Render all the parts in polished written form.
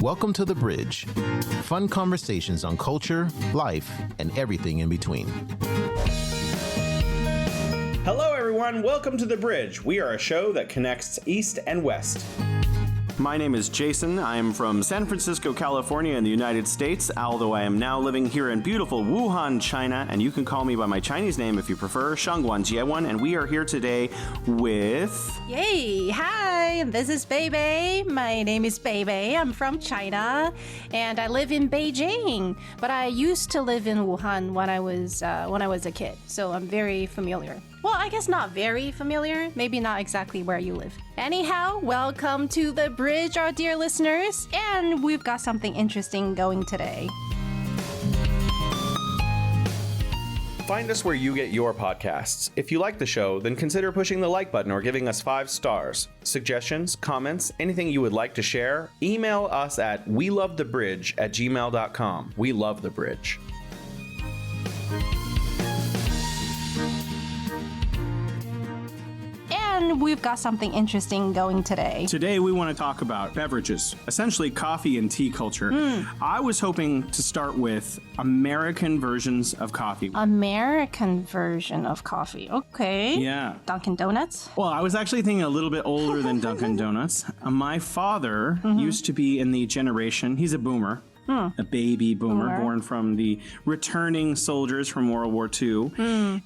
Welcome to The Bridge. Fun conversations on culture, life, and everything in between. Hello, everyone. Welcome to The Bridge. We are a show that connects East and West. My name is Jason. I am from San Francisco, California in the United States, although I am now living here in beautiful Wuhan, China, and you can call me by my Chinese name if you prefer, Shangguan Jiewan, and we are here today with... Yay! Hi, this is Schweibei. My name is Schweibei. I'm from China, and I live in Beijing, but I used to live in Wuhan when I was a kid, so I'm very familiar. Well, I guess not very familiar, maybe not exactly where you live. Anyhow, welcome to The Bridge, our dear listeners, and we've got something interesting going today. Find us where you get your podcasts. If you like the show, then consider pushing the like button or giving us 5 stars. Suggestions, comments, anything you would like to share, email us at welovethebridge@gmail.com. We love the bridge. And we've got something interesting going today. Today we want to talk about beverages, essentially coffee and tea culture. I was hoping to start with American versions of coffee. American version of coffee. Okay. Yeah. Dunkin' Donuts? Well, I was actually thinking a little bit older than Dunkin' Donuts. My father used to be in the generation, he's a boomer. A baby boomer born from the returning soldiers from World War II.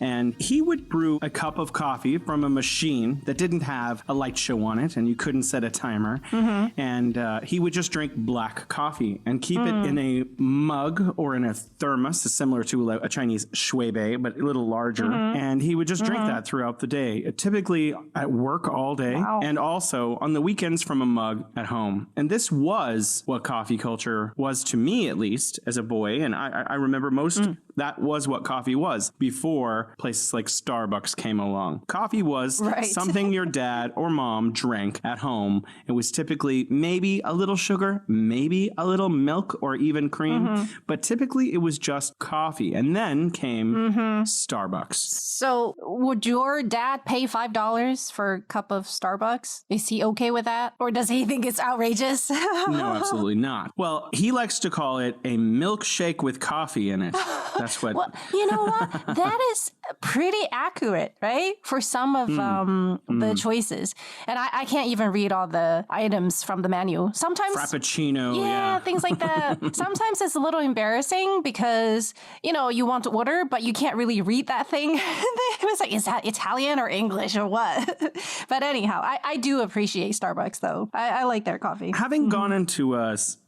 And he would brew a cup of coffee from a machine that didn't have a light show on it and you couldn't set a timer. And he would just drink black coffee and keep it in a mug or in a thermos, similar to a Chinese Schweibei, but a little larger. And he would just drink that throughout the day, typically at work all day and also on the weekends from a mug at home. And this was what coffee culture was to me, at least, as a boy. And I remember that was what coffee was before places like Starbucks came along. Coffee was something your dad or mom drank at home. It was typically maybe a little sugar, maybe a little milk or even cream, but typically it was just coffee. And then came Starbucks. So would your dad pay $5 for a cup of Starbucks? Is he okay with that? Or does he think it's outrageous? No, absolutely not. Well, he likes to call it a milkshake with coffee in it. That's what... Well, you know what? That is pretty accurate, right? For some of the choices. And I can't even read all the items from the menu. Sometimes... Frappuccino, yeah. Things like that. Sometimes it's a little embarrassing because, you want to order, but you can't really read that thing. It was like, is that Italian or English or what? But anyhow, I do appreciate Starbucks, though. I like their coffee. Having gone into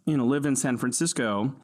live in San Francisco,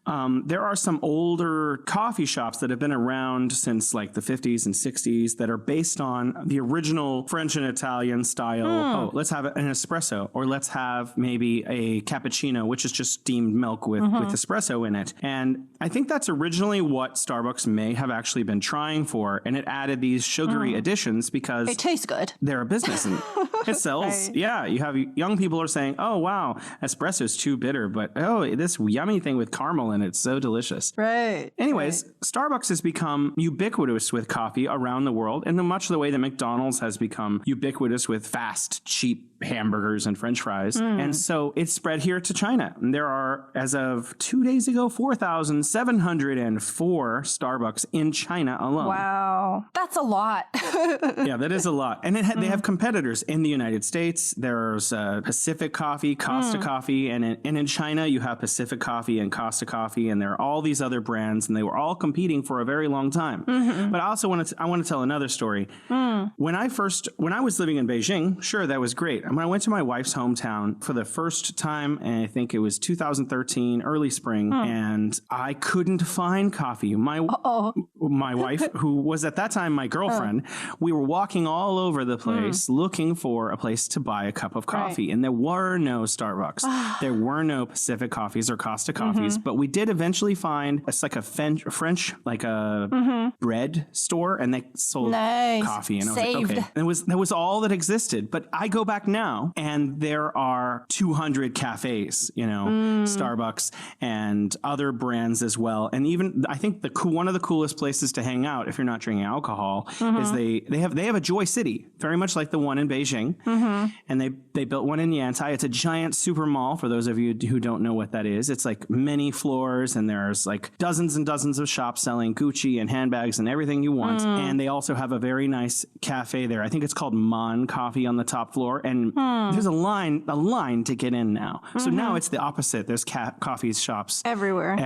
there are some older coffee shops that have been around since like the 50s and 60s that are based on the original French and Italian style. Oh, let's have an espresso, or let's have maybe a cappuccino, which is just steamed milk with espresso in it. And I think that's originally what Starbucks may have actually been trying for. And it added these sugary additions because it tastes good. They're a business and it sells. Right. Yeah. You have young people are saying, oh, wow, espresso is too bitter, but this yummy thing with caramel in it's so delicious. Right. Anyways, Starbucks has become ubiquitous with coffee around the world in much the way that McDonald's has become ubiquitous with fast, cheap hamburgers and French fries. And so it's spread here to China. And there are, as of 2 days ago, 4,704 Starbucks in China alone. Wow. That's a lot. Yeah, that is a lot. And they have competitors in the United States. There's Pacific Coffee, Costa Coffee, and in China you have Pacific Coffee and Costa Coffee, and there are all these other brands, and they were all competing for a very long time. But I also want to tell another story. When I was living in Beijing, sure, that was great. When I went to my wife's hometown for the first time, and I think it was 2013, early spring, and I couldn't find coffee. My wife, who was at that time my girlfriend, we were walking all over the place looking for a place to buy a cup of coffee, and there were no Starbucks. There were no Pacific Coffees or Costa Coffees, but we did eventually find it's like a French like a bread store, and they sold coffee, and I was like, okay, and that was all that existed. But I go back now, and there are 200 cafes, Starbucks and other brands as well, and even I think one of the coolest places places to hang out if you're not drinking alcohol is they have a Joy City, very much like the one in Beijing. And they built one in Yantai. It's a giant super mall, for those of you who don't know what that is. It's like many floors, and there's like dozens and dozens of shops selling Gucci and handbags and everything you want. And they also have a very nice cafe there. I think it's called Mon Coffee on the top floor. And there's a line to get in now. So now it's the opposite. There's coffee shops Everywhere.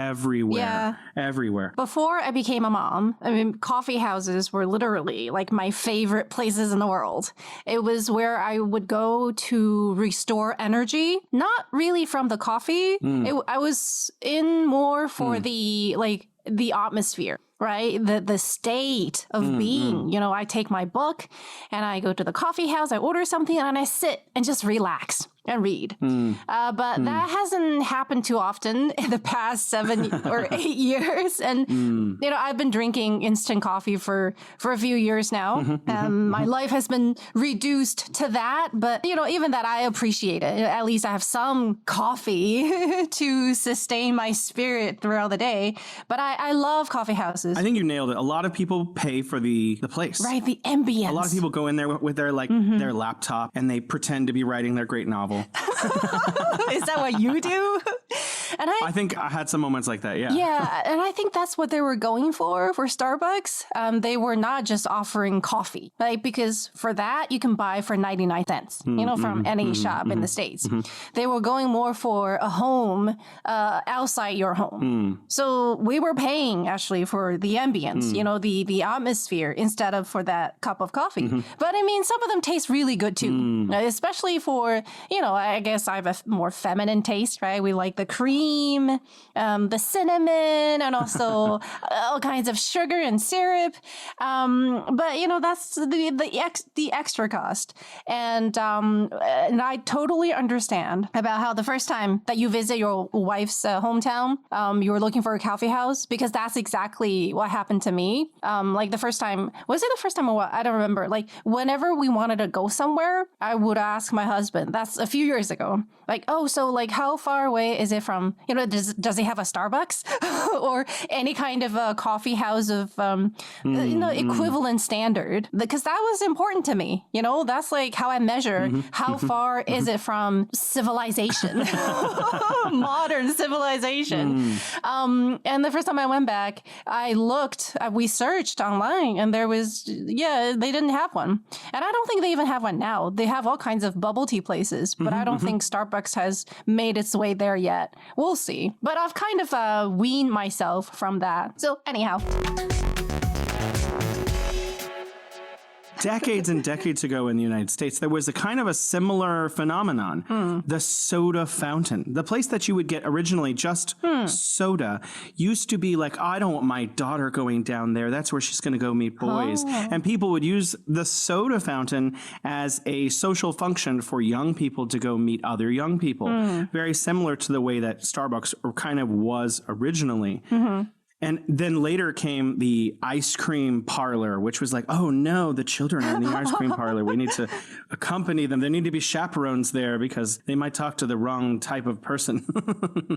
Everywhere. Before I became a mom, I mean, coffee houses were literally like my favorite places in the world. It was where I would go to restore energy, not really from the coffee. I was in more for the atmosphere. Right? The state of being, I take my book and I go to the coffee house, I order something and I sit and just relax and read. But that hasn't happened too often in the past 7 or 8 years. And, I've been drinking instant coffee for a few years now. My life has been reduced to that. But, even that I appreciate it. At least I have some coffee to sustain my spirit throughout the day. But I love coffee houses. I think you nailed it. A lot of people pay for the place. Right, the ambience. A lot of people go in there with their their laptop and they pretend to be writing their great novel. Is that what you do? And I think I had some moments like that, yeah. Yeah, and I think that's what they were going for Starbucks. They were not just offering coffee, because for that you can buy for 99 cents, from any shop in the States. They were going more for a home outside your home. So we were paying actually for the ambience, the atmosphere instead of for that cup of coffee. But I mean, some of them taste really good too, especially for, I guess I have a more feminine taste, right? We like the cream, the cinnamon, and also all kinds of sugar and syrup. But that's the extra cost. And I totally understand about how the first time that you visit your wife's hometown, you were looking for a coffee house, because that's exactly what happened to me. Like the first time, was it the first time or what? I don't remember. Like whenever we wanted to go somewhere, I would ask my husband. That's a few years ago. Like, oh, so like how far away is it from, does he have a Starbucks or any kind of a coffee house of, equivalent standard? Because that was important to me. That's like how I measure how far is it from civilization, modern civilization. And the first time I went back, we searched online and there was, they didn't have one. And I don't think they even have one now. They have all kinds of bubble tea places, but I don't think Starbucks has made its way there yet. We'll see. But I've kind of weaned myself from that. So anyhow. Decades and decades ago in the United States, there was a kind of a similar phenomenon. The soda fountain. The place that you would get originally just soda used to be like, I don't want my daughter going down there. That's where she's going to go meet boys. And people would use the soda fountain as a social function for young people to go meet other young people. Very similar to the way that Starbucks kind of was originally. And then later came the ice cream parlor, which was like, oh no, the children are in the ice cream parlor. We need to accompany them. There need to be chaperones there because they might talk to the wrong type of person.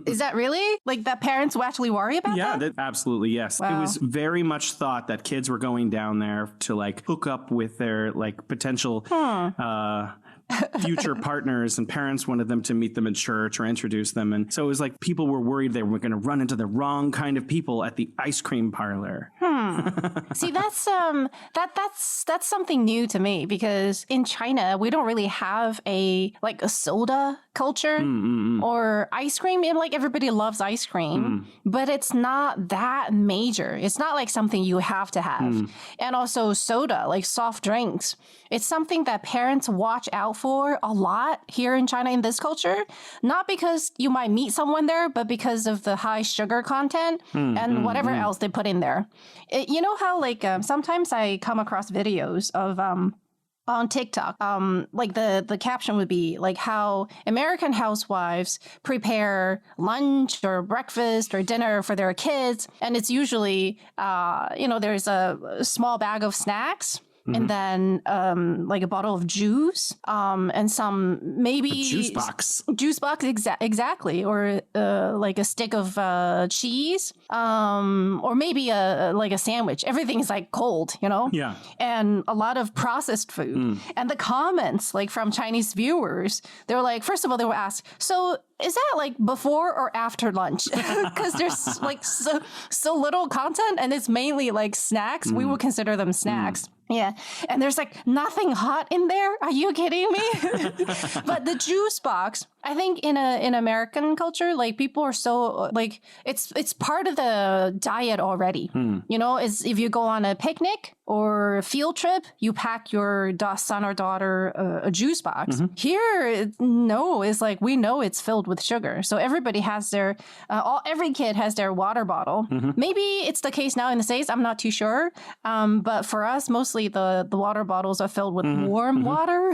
Is that really? Like that parents will actually worry about that? Yeah, absolutely, yes. Wow. It was very much thought that kids were going down there to like hook up with their like potential future partners, and parents wanted them to meet them in church or introduce them. And so it was like people were worried they were going to run into the wrong kind of people at the ice cream parlor. See, that's something new to me, because in China, we don't really have a soda culture or ice cream. And like everybody loves ice cream, but it's not that major. It's not like something you have to have. And also soda, like soft drinks. It's something that parents watch out for a lot here in China in this culture, not because you might meet someone there, but because of the high sugar content and whatever else they put in there. You know how like sometimes I come across videos of on TikTok, like the caption would be like how American housewives prepare lunch or breakfast or dinner for their kids. And it's usually, there's a small bag of snacks. and then like a bottle of juice, and some maybe Juice box. Exactly, or like a stick of cheese, or maybe like a sandwich. Everything is like cold, you know? Yeah. And a lot of processed food. And the comments like from Chinese viewers, they were like, first of all, they were asked, so is that like before or after lunch? Because there's like so little content, and it's mainly like snacks. We would consider them snacks. Yeah. And there's like nothing hot in there. Are you kidding me? But the juice box, I think in American culture, like people are so like it's part of the diet already. You know, is if you go on a picnic or a field trip, you pack your son or daughter a juice box. Here, no, it's like we know it's filled with sugar. So everybody has their every kid has their water bottle. Maybe it's the case now in the States. I'm not too sure. But for us, mostly the water bottles are filled with warm water.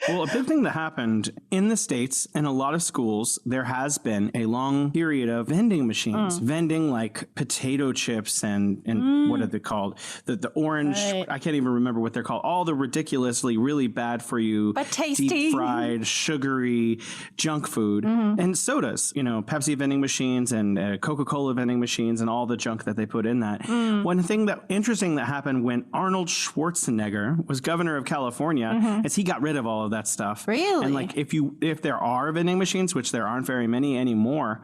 Well, a big thing that happened in the States in a lot of schools, there has been a long period of vending machines, vending like potato chips and what are they called? The orange, I can't even remember what they're called. All the ridiculously really bad for you, but tasty, deep fried, sugary junk food and sodas, you know, Pepsi vending machines and Coca-Cola vending machines and all the junk that they put in that. One thing interesting that happened when Arnold Schwarzenegger was governor of California is he got rid of all of that stuff. Really? And like if there are vending machines, which there aren't very many anymore,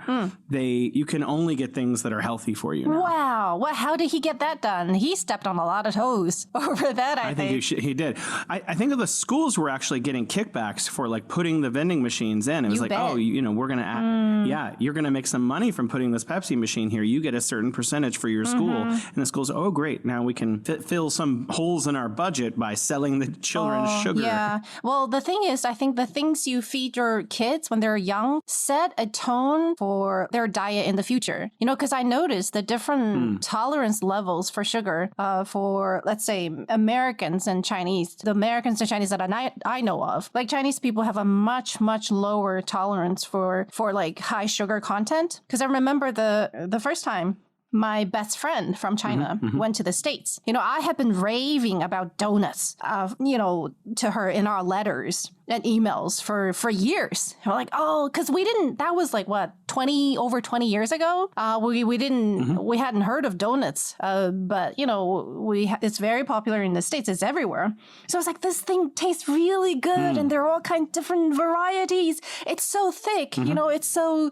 you can only get things that are healthy for you now. Wow. Well, how did he get that done? He stepped on a lot of toes over that, I think. He did. I think that the schools were actually getting kickbacks for like putting the vending machines in. It was oh, you know, we're going to, you're going to make some money from putting this Pepsi machine here. You get a certain percentage for your school. And the school's, oh, great. Now we can fill some holes in our budget by selling the children sugar. Yeah. Well, the thing is, I think the things you feed your kids when they're young set a tone for their diet in the future. You know, because I noticed the different tolerance levels for sugar for, let's say, Americans and Chinese. The Americans and Chinese that I know of, like Chinese people have a much, much lower tolerance for like high sugar content. Because I remember the first time my best friend from China went to the States. You know, I had been raving about donuts, you know, to her in our letters and emails for years. We're like, oh, because that was like what, over 20 years ago? We hadn't heard of donuts, but you know, it's very popular in the States. It's everywhere. So I was like, this thing tastes really good, and there are all kinds of different varieties. It's so thick, you know, it's so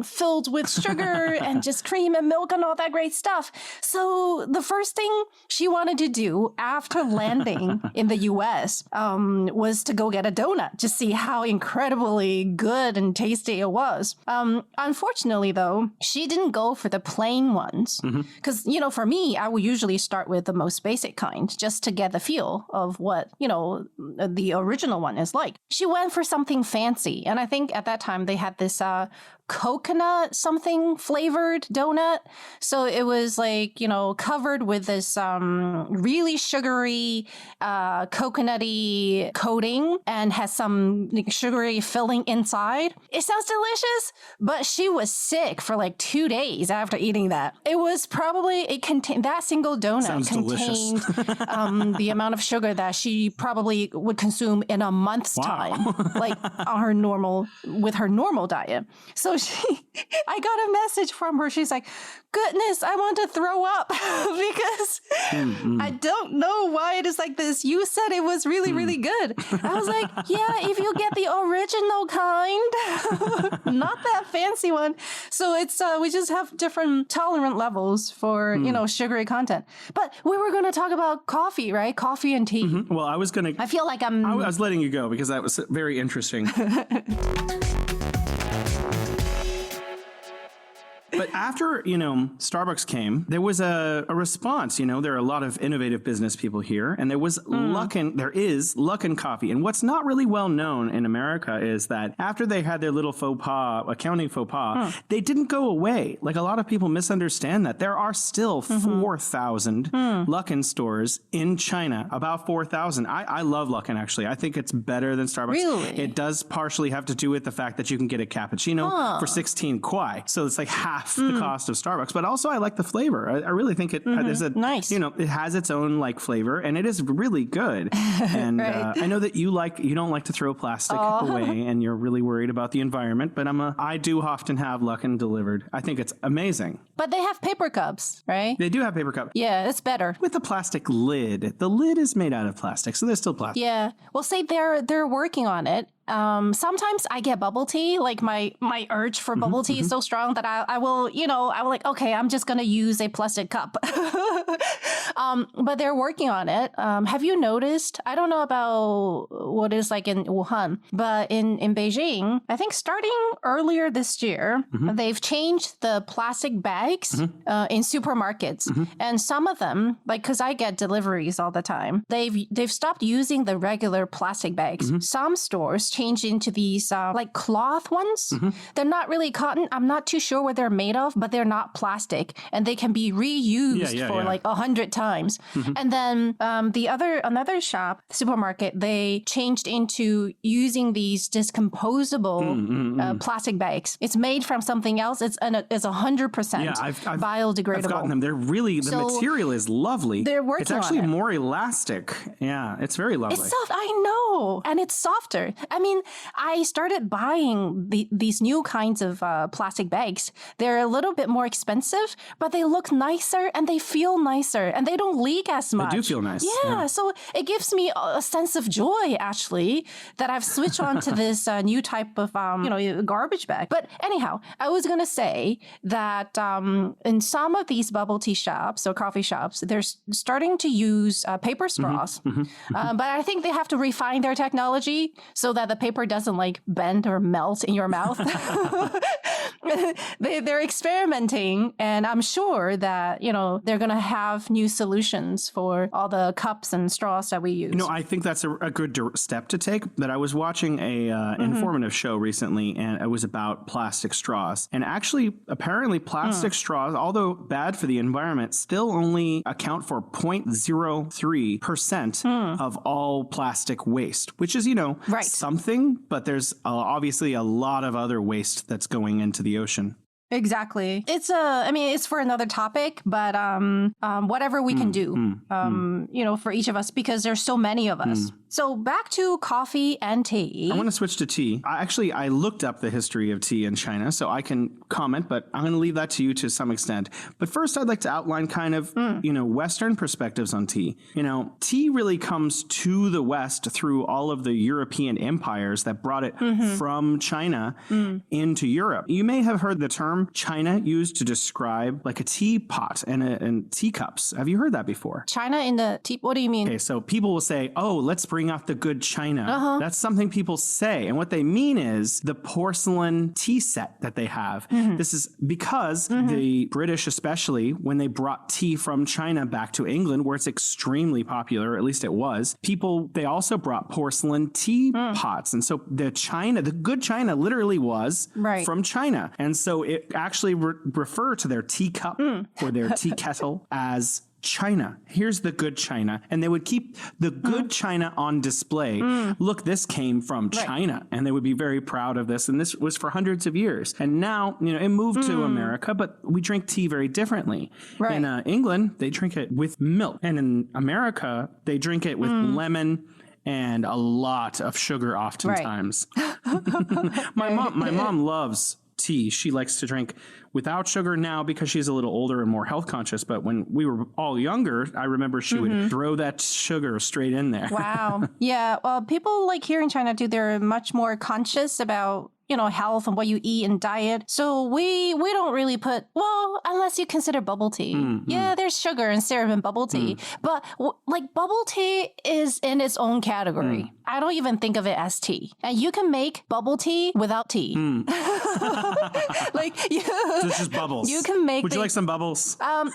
filled with sugar and just cream and milk and all that great stuff. So the first thing she wanted to do after landing in the US was to go get a donut, just see how incredibly good and tasty it was. Unfortunately, though, she didn't go for the plain ones. Because, you know, for me, I would usually start with the most basic kind just to get the feel of what, you know, the original one is like. She went for something fancy. And I think at that time they had this coconut something flavored donut. So it was like, you know, covered with this really sugary coconutty coating and has some like, sugary filling inside. It sounds delicious, but she was sick for like 2 days after eating that. It was probably that single donut contained the amount of sugar that she probably would consume in a month's time, like on her normal diet. So I got a message from her. She's like, goodness, I want to throw up because I don't know why it is like this. You said it was really, really good. I was like, yeah, if you get the original kind, not that fancy one. So it's we just have different tolerant levels for, you know, sugary content. But we were going to talk about coffee, right? Coffee and tea. Well, I feel like I was letting you go because that was very interesting. But after, you know, Starbucks came, there was a response. You know, there are a lot of innovative business people here, and there is Luckin Coffee. And what's not really well known in America is that after they had their little accounting faux pas, they didn't go away. Like a lot of people misunderstand that. There are still 4,000 Luckin stores in China, about 4,000. I love Luckin, actually. I think it's better than Starbucks. Really? It does partially have to do with the fact that you can get a cappuccino for 16 kwai. So it's like half half the cost of Starbucks. But also, I like the flavor. I really think it is a Nice. it has its own like flavor, and it is really good. And Right. I know that you don't like to throw plastic away, and you're really worried about the environment. But I do often have Luckin delivered. I think it's amazing. But they have paper cups, right? They do have paper cups. Yeah, it's better. With a plastic lid. The lid is made out of plastic, so there's still plastic. Yeah. Well, say they're working on it. Sometimes I get bubble tea. Like my urge for bubble tea is so strong that I will like, okay, I'm just gonna use a plastic cup. But they're working on it. Have you noticed? I don't know about what is like in Wuhan, but in Beijing, I think starting earlier this year, they've changed the plastic bags in supermarkets, and some of them, like, because I get deliveries all the time, they've stopped using the regular plastic bags. Some stores change into these like cloth ones. They're not really cotton. I'm not too sure what they're made of, but they're not plastic, and they can be reused for like 100 times. And then another shop, supermarket, they changed into using these discomposable plastic bags. It's made from something else. It's 100% biodegradable. I've gotten them. They're really, the material is lovely. They're working It's actually on it. more elastic. Yeah, it's very lovely. It's soft. I know. And it's softer. I mean, I started buying these new kinds of plastic bags. They're a little bit more expensive, but they look nicer and they feel nicer and they don't leak as much. They do feel nice. Yeah. So it gives me a sense of joy, actually, that I've switched on to this new type of, garbage bag. But anyhow, I was going to say that in some of these bubble tea shops or coffee shops, they're starting to use paper straws. But I think they have to refine their technology so that the paper doesn't like bend or melt in your mouth. They're experimenting, and I'm sure that, they're going to have new solutions for all the cups and straws that we use. I think that's a good step to take. But I was watching a informative show recently, and it was about plastic straws. And actually, apparently, plastic straws, although bad for the environment, still only account for 0.03% of all plastic waste, which is, something, but there's obviously a lot of other waste that's going into the ocean. Exactly. It's for another topic, but whatever we can do, for each of us, because there's so many of us. So back to coffee and tea. I want to switch to tea. I looked up the history of tea in China, so I can comment, but I'm going to leave that to you to some extent. But first, I'd like to outline kind of, Western perspectives on tea. Tea really comes to the West through all of the European empires that brought it from China into Europe. You may have heard the term China used to describe like a teapot and teacups. Have you heard that before? China in the tea? What do you mean? Okay, so people will say, oh, let's bring out the good china. That's something people say. And what they mean is the porcelain tea set that they have. This is because the British, especially when they brought tea from China back to England, where it's extremely popular, at least it was, they also brought porcelain tea pots. And so the good china literally was from China. And so it actually refer to their teacup or their tea kettle as China. Here's the good china. And they would keep the good china on display. Look, this came from China. And they would be very proud of this. And this was for hundreds of years. And now, it moved to America, but we drink tea very differently. In England, they drink it with milk. And in America, they drink it with lemon and a lot of sugar oftentimes. My mom loves tea. She likes to drink without sugar now because she's a little older and more health conscious. But when we were all younger, I remember she would throw that sugar straight in there. Wow. Yeah. Well, people like here in China too, they're much more conscious about health and what you eat and diet. So we don't really put, unless you consider bubble tea. Yeah, there's sugar and syrup in bubble tea. But like bubble tea is in its own category. I don't even think of it as tea. And you can make bubble tea without tea. It's just bubbles. You can make Would you like some bubbles? No,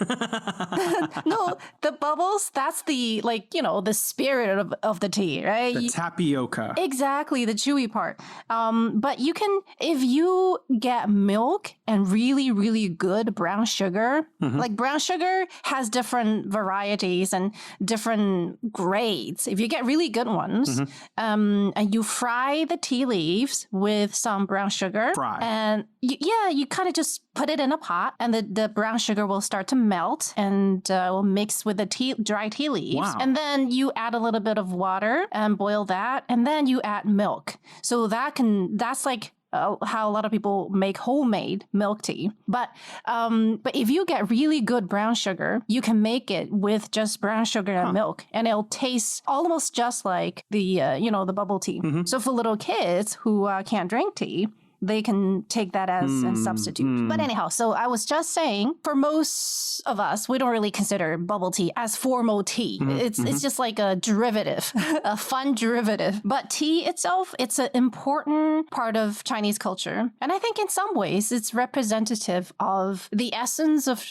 the bubbles, that's the the spirit of the tea, right? The tapioca. Exactly, the chewy part. But you if you get milk and really, really good brown sugar, like brown sugar has different varieties and different grades. If you get really good ones, and you fry the tea leaves with some brown sugar, and you kind of just put it in a pot, and the brown sugar will start to melt and will mix with the dry tea leaves. Wow. And then you add a little bit of water and boil that, and then you add milk. So that's like how a lot of people make homemade milk tea. But if you get really good brown sugar, you can make it with just brown sugar and milk, and it'll taste almost just like the the bubble tea. So for little kids who can't drink tea, they can take that as a substitute. But anyhow, so I was just saying, for most of us, we don't really consider bubble tea as formal tea. It's just like a derivative, a fun derivative. But tea itself, it's an important part of Chinese culture. And I think in some ways, it's representative of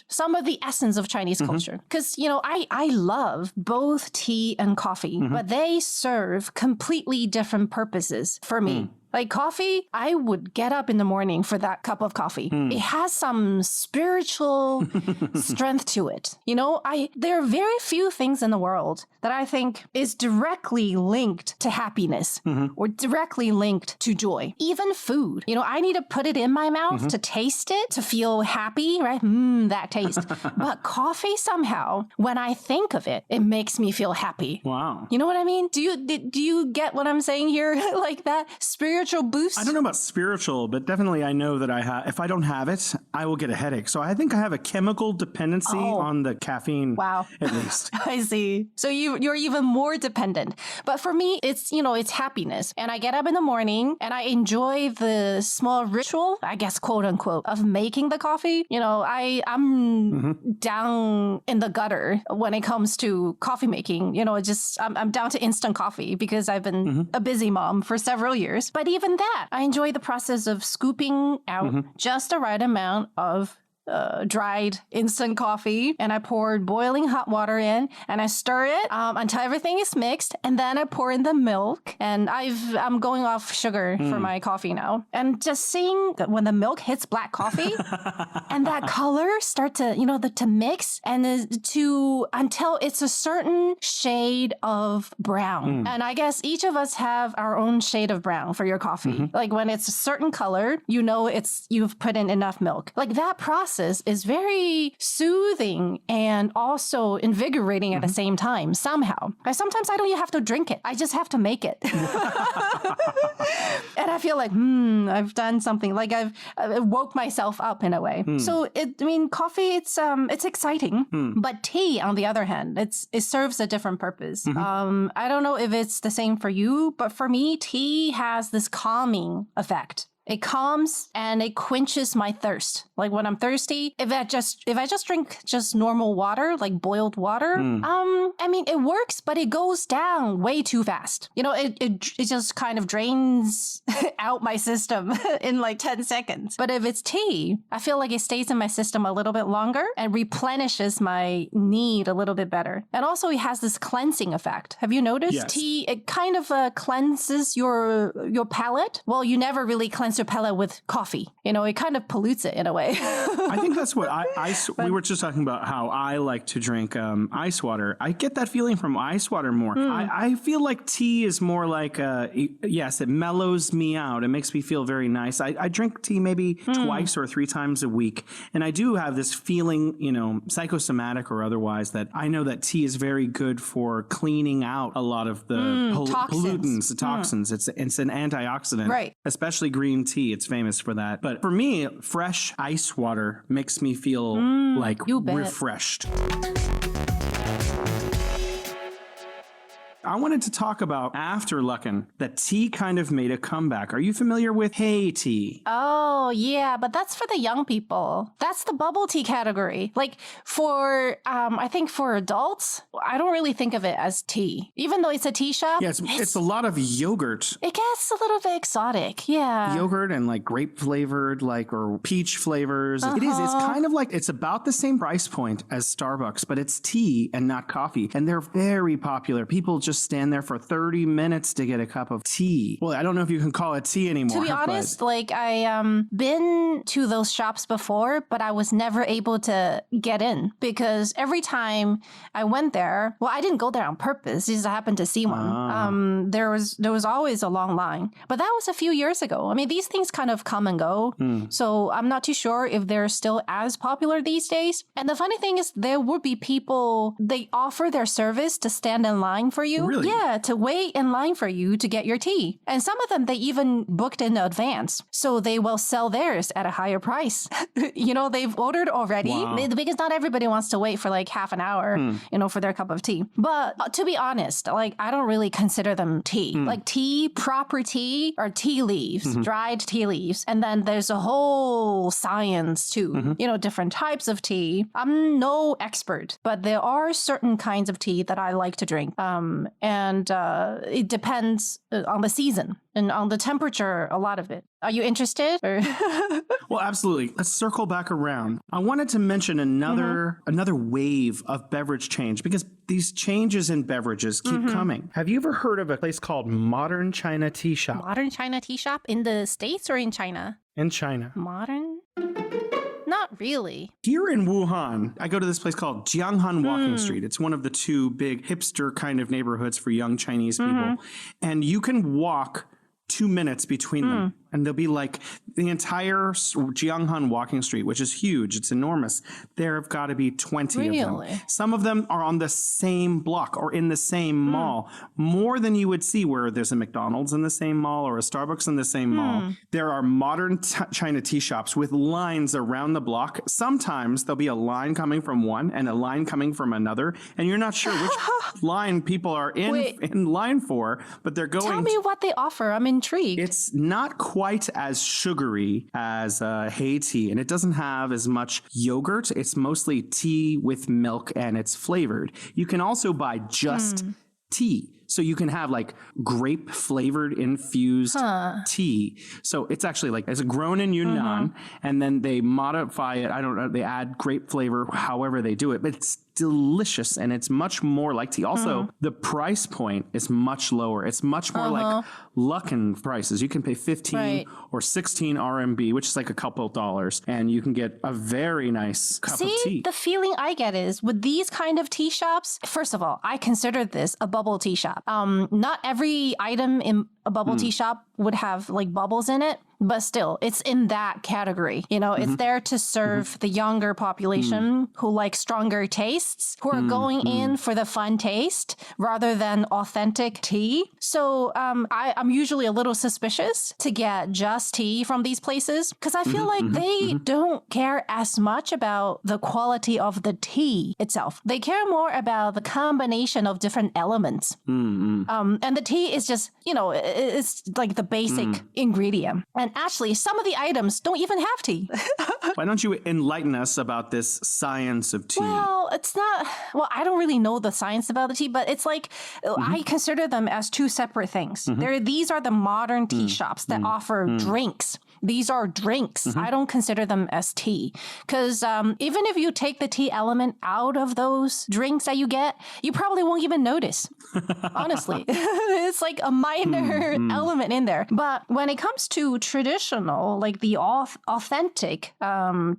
some of the essence of Chinese culture. Because, I love both tea and coffee, but they serve completely different purposes for me. Like coffee, I would get up in the morning for that cup of coffee. It has some spiritual strength to it. There are very few things in the world that I think is directly linked to happiness or directly linked to joy. Even food. I need to put it in my mouth to taste it, to feel happy, right? That taste. But coffee somehow, when I think of it, it makes me feel happy. Wow. You know what I mean? Do you get what I'm saying here? Like that spiritual boost? I don't know about spiritual, but definitely I know that if I don't have it, I will get a headache. So I think I have a chemical dependency on the caffeine. Wow. At least. I see. So you're even more dependent. But for me, it's happiness. And I get up in the morning and I enjoy the small ritual, I guess, quote unquote, of making the coffee. I'm down in the gutter when it comes to coffee making. I'm down to instant coffee because I've been a busy mom for several years. But even that, I enjoy the process of scooping out just the right amount of dried instant coffee, and I poured boiling hot water in, and I stir it until everything is mixed, and then I pour in the milk, and I'm going off sugar for my coffee now, and just seeing that when the milk hits black coffee, and that color start to to mix and until it's a certain shade of brown, and I guess each of us have our own shade of brown for your coffee. Like when it's a certain color, you've put in enough milk. Like that process is very soothing and also invigorating at the same time, somehow. Sometimes I don't even have to drink it. I just have to make it. And I feel like, I've done something. Like I've woke myself up in a way. So, coffee, it's exciting. But tea, on the other hand, it serves a different purpose. I don't know if it's the same for you, but for me, tea has this calming effect. It calms and it quenches my thirst. Like when I'm thirsty, if I just drink just normal water, like boiled water, it works, but it goes down way too fast. It just kind of drains out my system in like 10 seconds. But if it's tea, I feel like it stays in my system a little bit longer and replenishes my need a little bit better. And also it has this cleansing effect. Have you noticed? Yes. Tea, it kind of cleanses your palate. Well, you never really cleanse your palate with coffee. It kind of pollutes it in a way. I think that's what we were just talking about how I like to drink ice water. I get that feeling from ice water more. I feel like tea is more like, yes, it mellows me out. It makes me feel very nice. I drink tea maybe twice or 3 times a week. And I do have this feeling, psychosomatic or otherwise, that I know that tea is very good for cleaning out a lot of the pollutants, the toxins. It's an antioxidant, right? Especially green tea. It's famous for that. But for me, fresh ice water makes me feel like refreshed. I wanted to talk about after Luckin that tea kind of made a comeback. Are you familiar with Hey Tea? Oh, yeah, but that's for the young people. That's the bubble tea category. Like for, I think for adults, I don't really think of it as tea. Even though it's a tea shop. Yeah, it's a lot of yogurt. It gets a little bit exotic, yeah. Yogurt and like grape flavored, or peach flavors. It is. It's kind of like, it's about the same price point as Starbucks, but it's tea and not coffee. And they're very popular. People just just stand there for 30 minutes to get a cup of tea. Well, I don't know if you can call it tea anymore. To be honest, like I been to those shops before, but I was never able to get in because every time I went there, well, I didn't go there on purpose. Just happened to see one. There was always a long line, but that was a few years ago. I mean, these things kind of come and go, so I'm not too sure if they're still as popular these days. And the funny thing is, there would be people, they offer their service to stand in line for you. Really? Yeah, to wait in line for you to get your tea. And some of them, they even booked in advance. So they will sell theirs at a higher price. You know, they've ordered already because not everybody wants to wait for like half an hour, you know, for their cup of tea. But to be honest, like I don't really consider them tea. Like tea, proper tea, are tea leaves, dried tea leaves. And then there's a whole science too, you know, different types of tea. I'm no expert, but there are certain kinds of tea that I like to drink. And it depends on the season and on the temperature, a lot of it. Are you interested? Well, absolutely. Let's circle back around. I wanted to mention another wave of beverage change because these changes in beverages keep coming. Have you ever heard of a place called Modern China Tea Shop? Modern China tea shop in the States or in China? In China. Modern? Not really. Here in Wuhan, I go to this place called Jianghan Walking Street. It's one of the two big hipster kind of neighborhoods for young Chinese people. And you can walk 2 minutes between them. And there'll be like the entire Jianghan Walking Street, which is huge. It's enormous. There have got to be 20 of them. Some of them are on the same block or in the same mall, more than you would see where there's a McDonald's in the same mall or a Starbucks in the same mall. There are modern China tea shops with lines around the block. Sometimes there'll be a line coming from one and a line coming from another, and you're not sure which line people are in line for, but they're going. Tell me what they offer. I'm intrigued. It's not quite as sugary as Hey tea, and it doesn't have as much yogurt. It's mostly tea with milk, and it's flavored. You can also buy just tea. So you can have like grape flavored infused tea. So it's actually like it's grown in Yunnan and then they modify it. I don't know. They add grape flavor, however they do it, but it's delicious and it's much more like tea. Also, the price point is much lower. It's much more like Luckin prices. You can pay 15 or 16 RMB, which is like a couple dollars, and you can get a very nice cup of tea. The feeling I get is with these kind of tea shops, first of all, I consider this a bubble tea shop. Not every item in a bubble tea shop would have like bubbles in it, but still, it's in that category. You know, it's there to serve the younger population who like stronger tastes, who are going in for the fun taste rather than authentic tea. So I'm usually a little suspicious to get just tea from these places because I feel like they don't care as much about the quality of the tea itself. They care more about the combination of different elements. And the tea is just, you know, it's like the basic ingredient. And actually, some of the items don't even have tea. Why don't you enlighten us about this science of tea? Well, it's not, well, I don't really know the science about the tea, but it's like, I consider them as two separate things. These are the modern tea shops that offer drinks. These are drinks. I don't consider them as tea. Because even if you take the tea element out of those drinks that you get, you probably won't even notice. Honestly. It's like a minor element in there. But when it comes to traditional, like the authentic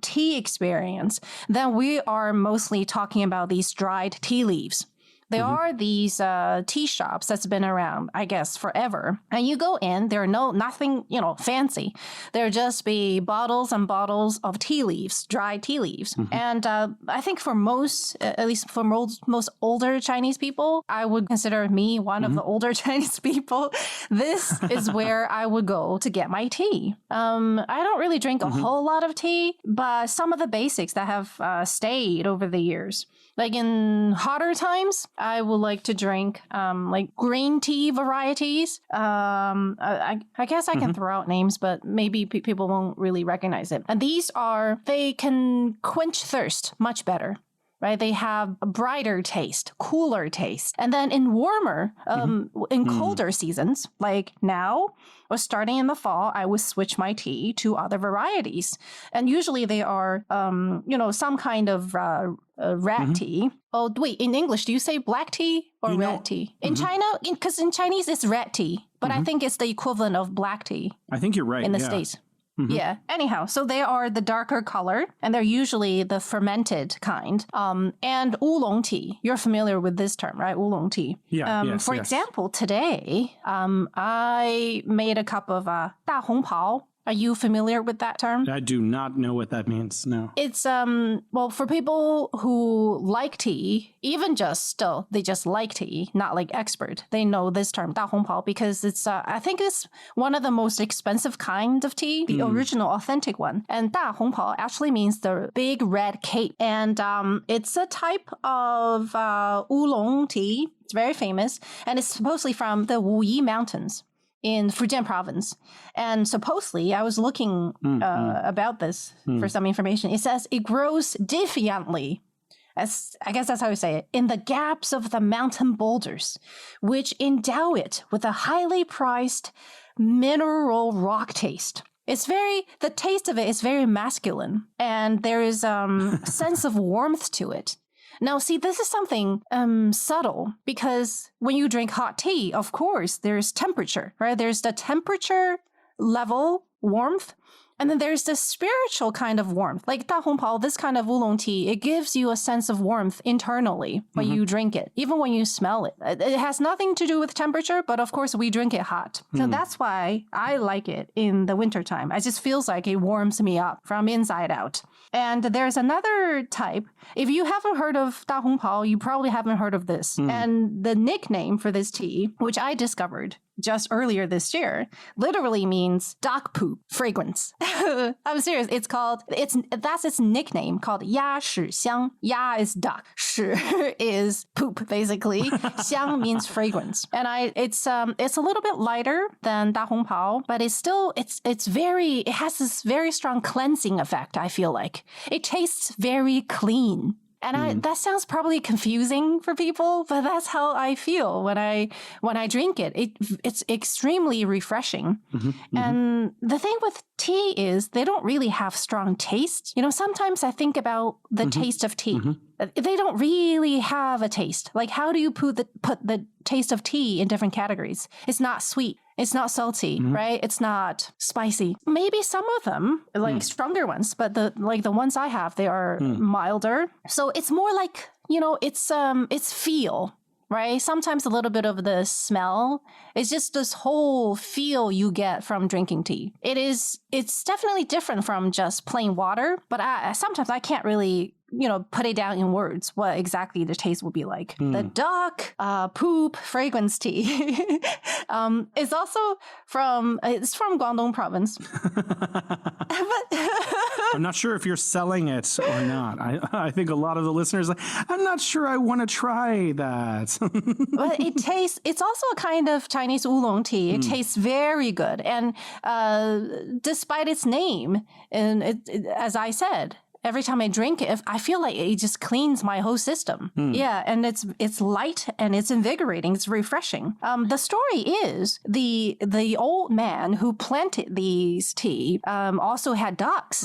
tea experience, then we are mostly talking about these dried tea leaves. There are these tea shops that's been around, I guess, forever. And you go in, there are nothing, you know, fancy. There just be bottles and bottles of tea leaves, dried tea leaves. And I think for most, at least for most older Chinese people, I would consider me one of the older Chinese people. This is where I would go to get my tea. I don't really drink a whole lot of tea, but some of the basics that have stayed over the years. Like in hotter times, I would like to drink like green tea varieties. I guess I can throw out names, but maybe people won't really recognize it. And these they can quench thirst much better. right? They have a brighter taste, cooler taste. And then in warmer, in colder seasons, like now, or starting in the fall, I would switch my tea to other varieties. And usually they are, some kind of red tea. Oh, wait, in English, do you say black tea or red tea? In China, because in Chinese, it's red tea, but I think it's the equivalent of black tea. I think you're right. In the States. Yeah. Anyhow, so they are the darker color, and they're usually the fermented kind. And oolong tea. You're familiar with this term, right? Oolong tea. Yeah. For example, today, I made a cup of 大红袍. Are you familiar with that term? I do not know what that means. No. It's for people who like tea, even they just like tea, not like expert. They know this term 大红袍 because it's I think it's one of the most expensive kind of tea, the original authentic one. And 大红袍 actually means the big red cape, and it's a type of oolong tea. It's very famous, and it's supposedly from the Wuyi Mountains in Fujian province. And supposedly, I was looking about this for some information. It says it grows defiantly, I guess that's how you say it, in the gaps of the mountain boulders, which endow it with a highly priced mineral rock taste. The taste of it is very masculine, and there is a sense of warmth to it. Now, see, this is something subtle, because when you drink hot tea, of course, there's temperature, right? There's the temperature level warmth, and then there's the spiritual kind of warmth. Like 大红袍, this kind of oolong tea, it gives you a sense of warmth internally when you drink it, even when you smell it. It has nothing to do with temperature, but of course, we drink it hot. So that's why I like it in the wintertime. It just feels like it warms me up from inside out. And there's another type. If you haven't heard of 大红袍, you probably haven't heard of this. And the nickname for this tea, which I discovered just earlier this year, literally means dog poop fragrance. I'm serious. That's its nickname, called 鸭屎香. Ya is duck. 屎 is poop, basically. 香 means fragrance. And it's a little bit lighter than 大红袍, but it has this very strong cleansing effect, I feel like. It tastes very clean. And that sounds probably confusing for people, but that's how I feel when I drink it. It's extremely refreshing. And the thing with tea is they don't really have strong taste. Sometimes I think about the taste of tea. They don't really have a taste. Like, how do you put the taste of tea in different categories? It's not sweet. It's not salty, right? It's not spicy. Maybe some of them, like stronger ones, but the ones I have, they are milder. So it's more like, it's feel, right? Sometimes a little bit of the smell. It's just this whole feel you get from drinking tea. It's definitely different from just plain water, but sometimes I can't really put it down in words what exactly the taste will be like. The duck poop fragrance tea. It's also from Guangdong province. I'm not sure if you're selling it or not. I think a lot of the listeners, I'm not sure I want to try that. But it's also a kind of Chinese oolong tea. It tastes very good. And despite its name, and as I said, every time I drink it, I feel like it just cleans my whole system. Yeah, and it's light and it's invigorating. It's refreshing. The story is the old man who planted these tea also had ducks.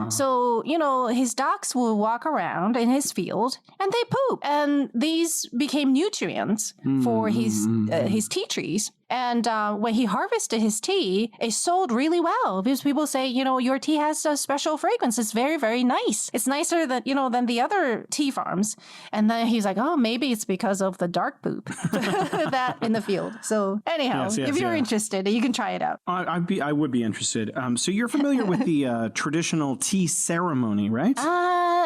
So, his ducks will walk around in his field and they poop. And these became nutrients for his tea trees. And when he harvested his tea, it sold really well because people say, your tea has a special fragrance. It's very, very nice. It's nicer than the other tea farms. And then he's like, oh, maybe it's because of the dark poop that in the field. So anyhow, if you're interested, you can try it out. I would be interested. So you're familiar with the traditional tea ceremony, right?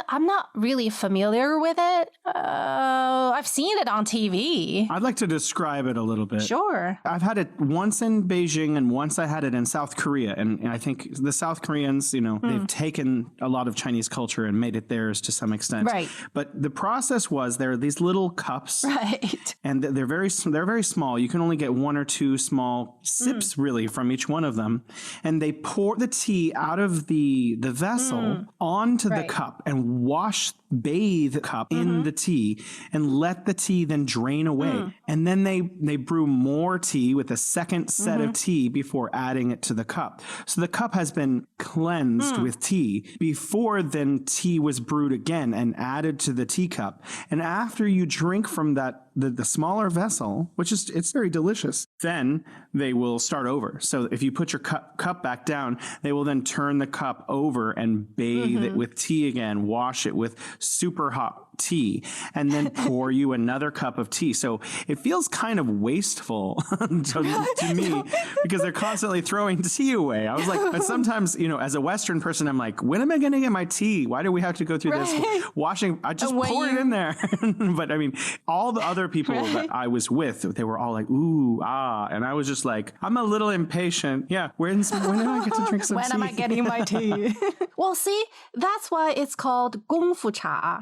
I'm not really familiar with it. I've seen it on TV. I'd like to describe it a little bit. Sure. I've had it once in Beijing and once I had it in South Korea. And I think the South Koreans, they've taken a lot of Chinese culture and made it theirs to some extent. Right. But the process was there are these little cups. Right. And they're very small. You can only get one or two small sips really from each one of them. And they pour the tea out of the vessel onto the cup and wash bathe the cup in the tea and let the tea then drain away. And then they brew more tea with a second set of tea before adding it to the cup. So the cup has been cleansed with tea before then tea was brewed again and added to the teacup. And after you drink from that, the smaller vessel, which is, it's very delicious, then they will start over. So if you put your cup back down, they will then turn the cup over and bathe it with tea again, wash it with super hot tea, and then pour you another cup of tea. So it feels kind of wasteful to me because they're constantly throwing tea away. I was like, but sometimes, you know, as a Western person, I'm like, when am I going to get my tea? Why do we have to go through this washing? I just pour it in there. But I mean, all the other people that I was with, they were all like, ooh, ah. And I was just like, I'm a little impatient. Yeah. When do I get to drink some tea? When am I getting my tea? Well, see, that's why it's called 功夫茶.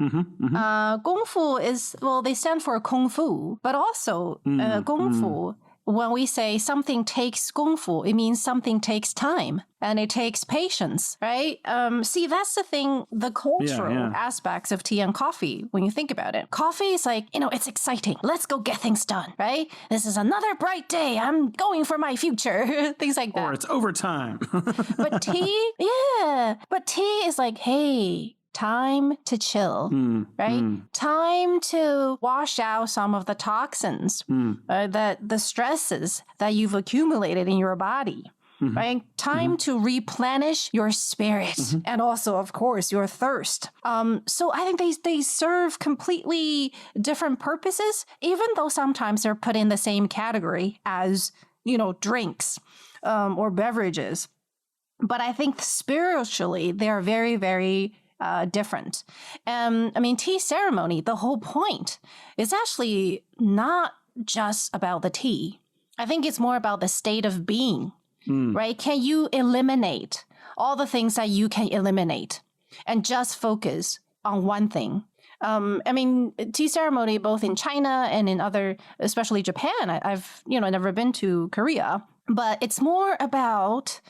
功夫 is, well, they stand for Kung Fu, but also 功夫, when we say something takes 功夫, it means something takes time and it takes patience, right? See, that's the thing, the cultural aspects of tea and coffee, when you think about it. Coffee is like, you know, it's exciting. Let's go get things done, right? This is another bright day. I'm going for my future. Things like that. Or it's overtime. But tea, but tea is like, hey, time to chill, right? Time to wash out some of the toxins, the stresses that you've accumulated in your body, right? Time to replenish your spirit and also, of course, your thirst. So I think they serve completely different purposes, even though sometimes they're put in the same category as, you know, drinks or beverages. But I think spiritually, they're very, very different. I mean, tea ceremony, the whole point is actually not just about the tea. I think it's more about the state of being, right? Can you eliminate all the things that you can eliminate and just focus on one thing? I mean, tea ceremony, both in China and in other, especially Japan, I've, you know, never been to Korea, but it's more about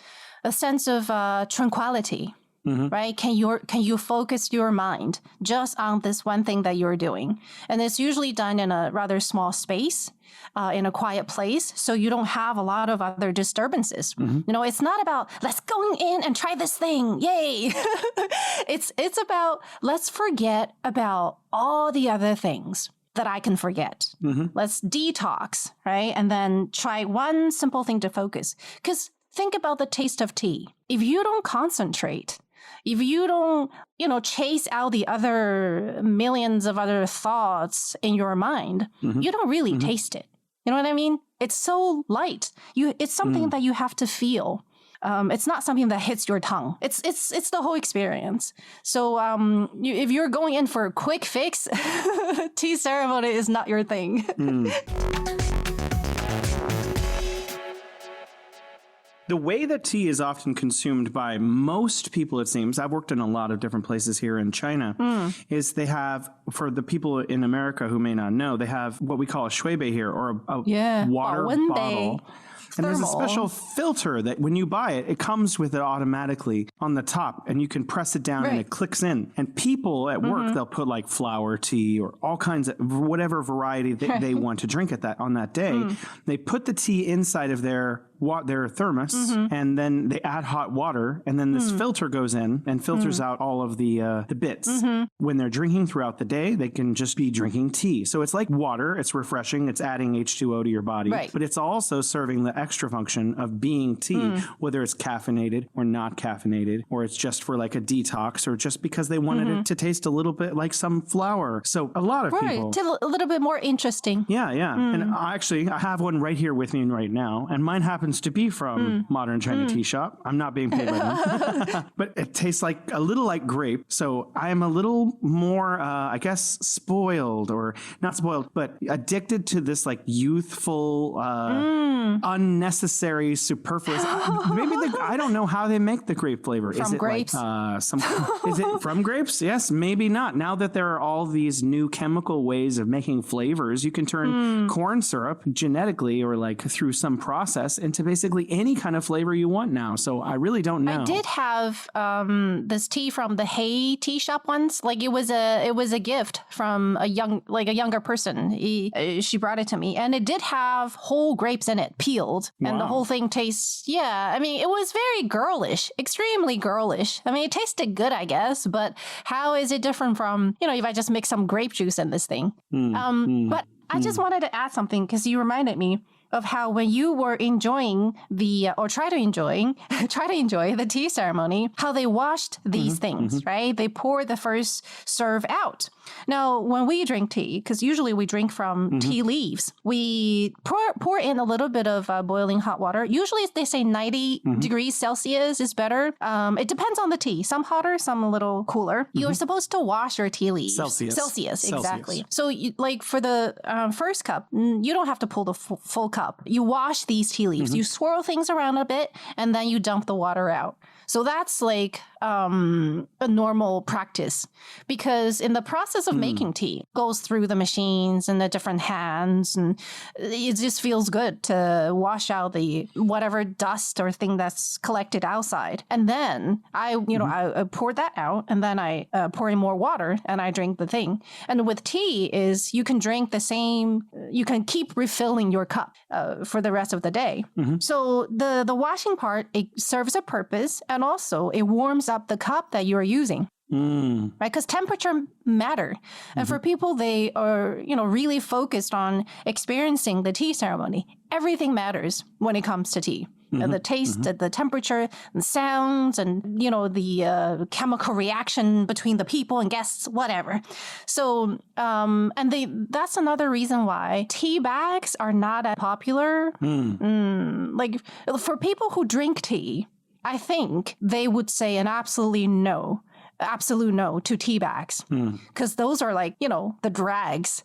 a sense of tranquility. Right? Can you focus your mind just on this one thing that you're doing? And it's usually done in a rather small space, in a quiet place, so you don't have a lot of other disturbances. You know, it's not about let's go in and try this thing, yay! It's about let's forget about all the other things that I can forget. Let's detox, right? And then try one simple thing to focus. Because think about the taste of tea. If you don't concentrate, if you don't, you know, chase out the other millions of other thoughts in your mind, you don't really taste it. You know what I mean? It's so light. It's something that you have to feel. It's not something that hits your tongue. It's the whole experience. So if you're going in for a quick fix, tea ceremony is not your thing. The way that tea is often consumed by most people, it seems, I've worked in a lot of different places here in China, is they have, for the people in America who may not know, they have what we call a Schweibei here, or a water bottle. And there's a special filter that when you buy it, it comes with it automatically on the top, and you can press it down and it clicks in. And people at work, they'll put like flower tea or all kinds of whatever variety they want to drink on that day. They put the tea inside of their thermos, and then they add hot water, and then this filter goes in and filters out all of the bits. When they're drinking throughout the day, they can just be drinking tea. So it's like water. It's refreshing. It's adding H2O to your body, but it's also serving the extra function of being tea, whether it's caffeinated or not caffeinated, or it's just for like a detox, or just because they wanted it to taste a little bit like some flour. So a lot of people, a little bit more interesting. And I have one right here with me right now, and mine happens to be from Modern China Tea Shop. I'm not being paid by them, but it tastes like a little like grape. So I'm a little more, I guess, spoiled, or not spoiled, but addicted to this like youthful, unnecessary, superfluous. Maybe I don't know how they make the grape flavor. From grapes? Is it from grapes? Yes, maybe not. Now that there are all these new chemical ways of making flavors, you can turn corn syrup genetically or like through some process into into basically any kind of flavor you want now. So I really don't know. I did have this tea from the Hay tea shop once. Like it was a gift from a younger person. She brought it to me, and it did have whole grapes in it, peeled, and the whole thing tastes. Yeah, I mean, it was very girlish, extremely girlish. I mean, it tasted good, I guess, but how is it different from if I just mix some grape juice in this thing? But I just wanted to add something because you reminded me of how when you were enjoying try to enjoy the tea ceremony, how they washed these things, right? They pour the first serve out. Now, when we drink tea, because usually we drink from tea leaves, we pour in a little bit of boiling hot water. Usually they say 90 degrees Celsius is better. It depends on the tea. Some hotter, some a little cooler. You're supposed to wash your tea leaves. Celsius, exactly. So for the first cup, you don't have to pull the full cup. You wash these tea leaves. You swirl things around a bit, and then you dump the water out. So that's like a normal practice, because in the process of making tea, it goes through the machines and the different hands, and it just feels good to wash out the whatever dust or thing that's collected outside. And then I pour that out, and then I pour in more water, and I drink the thing. And with tea is you can drink the same, you can keep refilling your cup for the rest of the day. So the washing part, it serves a purpose, and also it warms up the cup that you are using. Right? Because temperature matter. And for people, they are, really focused on experiencing the tea ceremony. Everything matters when it comes to tea. The taste, the temperature, and sounds, and, the chemical reaction between the people and guests, whatever. So, that's another reason why tea bags are not as popular. Like, for people who drink tea, I think they would say an absolute no to tea bags, because those are like, the drags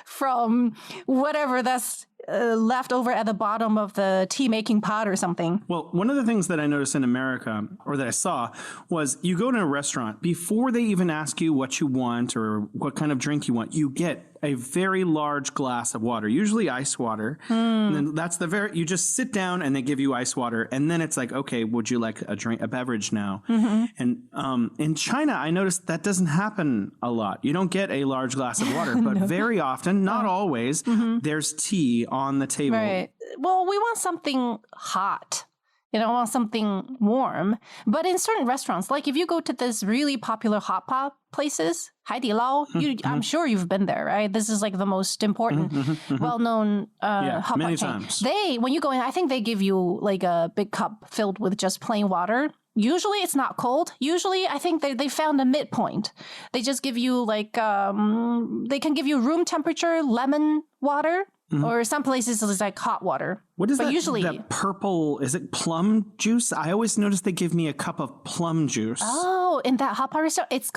from whatever that's left over at the bottom of the tea making pot or something. Well, one of the things that I noticed in America, or that I saw, was you go to a restaurant, before they even ask you what you want or what kind of drink you want, you get a very large glass of water, usually ice water. And then that's you just sit down and they give you ice water. And then it's like, okay, would you like a beverage now? And in China, I noticed that doesn't happen a lot. You don't get a large glass of water, but very often, not always, there's tea on the table. Right. Well, we want something hot. Want something warm. But in certain restaurants, like if you go to this really popular hot pot places, Haidilao, I'm sure you've been there, right? This is like the most important, well-known hot pot many chain. times. When you go in, I think they give you like a big cup filled with just plain water. Usually it's not cold. Usually I think they found a midpoint. They just give you like, they can give you room temperature lemon water. Or some places it's like hot water. What is that? Usually, that purple, is it plum juice? I always notice they give me a cup of plum juice. Oh, in that hot pot restaurant, it's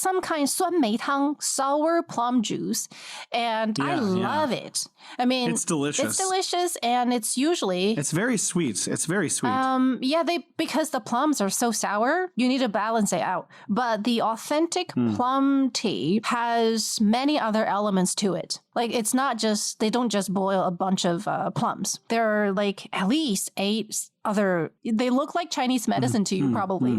some kind of 酸梅汤, sour plum juice. And I love it. I mean, it's delicious. It's delicious, and it's very sweet. It's very sweet. Because the plums are so sour, you need to balance it out. But the authentic plum tea has many other elements to it. Like, it's not just, they don't just boil a bunch of plums. There are like at least 8 other, they look like Chinese medicine to you probably.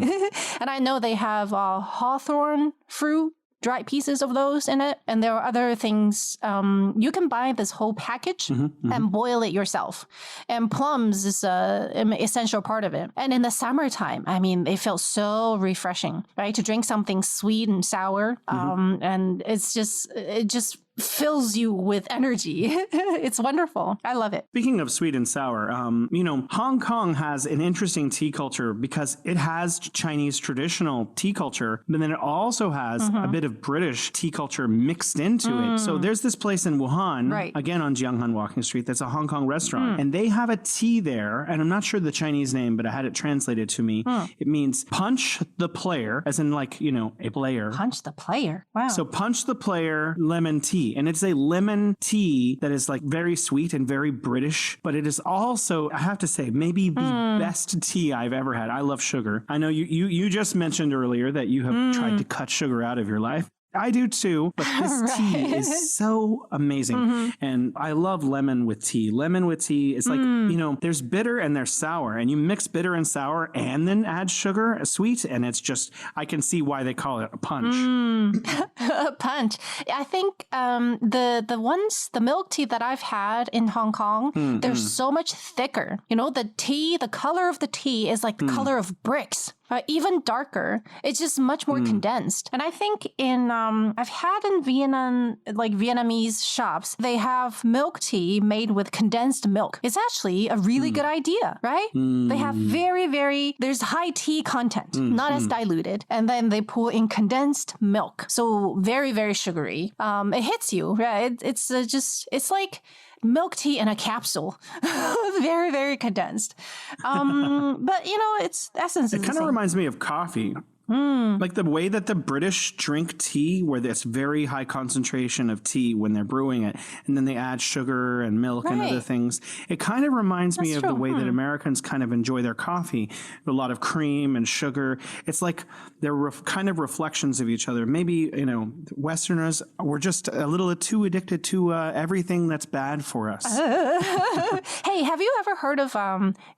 And I know they have hawthorn fruit, dried pieces of those in it. And there are other things. You can buy this whole package and boil it yourself. And plums is an essential part of it. And in the summertime, I mean, it feels so refreshing, right? To drink something sweet and sour. And it just fills you with energy. It's wonderful. I love it. Speaking of sweet and sour, Hong Kong has an interesting tea culture because it has Chinese traditional tea culture, but then it also has a bit of British tea culture mixed into it. So there's this place in Wuhan, again on Jianghan Walking Street, that's a Hong Kong restaurant, and they have a tea there, and I'm not sure the Chinese name, but I had it translated to me. It means punch the player, as in like, a player. Punch the player. Wow. So punch the player lemon tea. And it's a lemon tea that is like very sweet and very British, but it is also, I have to say, maybe the best tea I've ever had. I love sugar. I know you just mentioned earlier that you have tried to cut sugar out of your life. I do too, but this tea is so amazing. And I love lemon with tea. Lemon with tea is like, there's bitter and there's sour, and you mix bitter and sour and then add sugar, sweet, and it's just, I can see why they call it a punch. A punch. I think the milk tea that I've had in Hong Kong, they're so much thicker. The color of the tea is like the color of bricks. Even darker. It's just much more condensed. And I think I've had in Vietnam, like Vietnamese shops, they have milk tea made with condensed milk. It's actually a really good idea, right? They have there's high tea content, not as diluted. And then they pour in condensed milk. So very, very sugary. It hits you, right? It's like milk tea in a capsule. Very, very condensed. But, its essence is It kind of reminds me of coffee. Like the way that the British drink tea, where there's very high concentration of tea when they're brewing it, and then they add sugar and milk and other things. It kind of reminds me of the way that Americans kind of enjoy their coffee. A lot of cream and sugar. It's like they're kind of reflections of each other. Maybe, Westerners, we're just a little too addicted to everything that's bad for us. Hey, have you ever heard of